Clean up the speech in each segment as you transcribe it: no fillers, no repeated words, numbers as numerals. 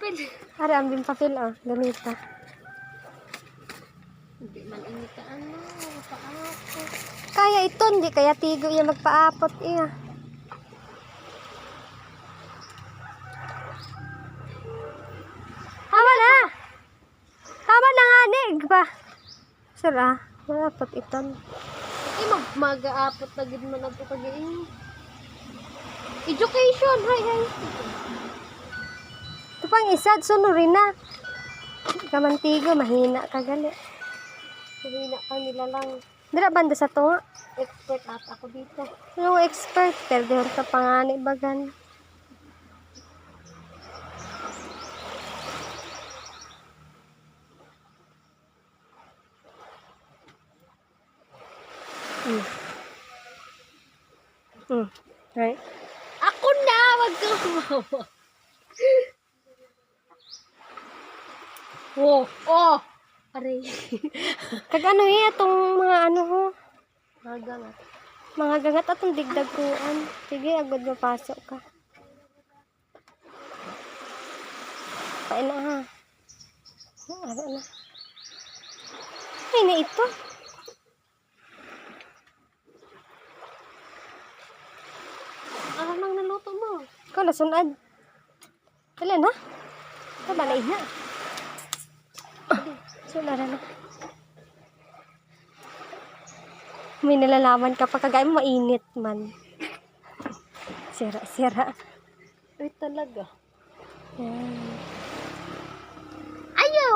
papel. Ari ang bin papel gamita. Hindi man ini ka paapot. Kaya ito, hindi kaya tigo iya magpaapot iya. Tama na! Tama na nga, nig ba? Sira, maapot ito. Mag-aapot na gid man ato kagain. Education, hay. Ito pang isa, sunurin na. Kamantigo, mahina ka gali. Mahina ka nila lang. Dira banda sa to nga. Expert at ako dito. Yung expert, pero di ka pangani bagan. Right. Ako na, wag kang kumawa. Oh. Aray. Kagano itong mga ano ho. Magangat. Mga gagat atong digdaguan. Sige, agad mapasok ka. Pain na ha. Ano na. Ay na ito. Ano nang naluto mo? Ikaw nasunad. Kala na? Tama na ina. Sunara na. May nalalaman ka pa kagaya mo mainit man. Sira. Ay talaga. Yan. Ayaw!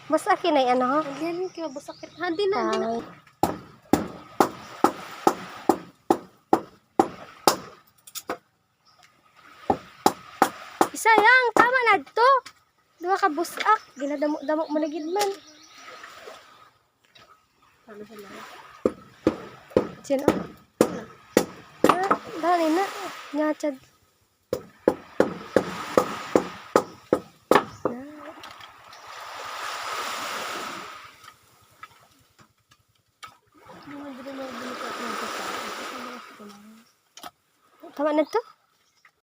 Mas akin ay ano ho? Galing ka, basakit. Hindi na. Isa lang, tama na to. Diba ka busak? Ginadamo-damo mo na gid man. Ano sa mga? Sino? Dali na. Nyachad. Tama na to?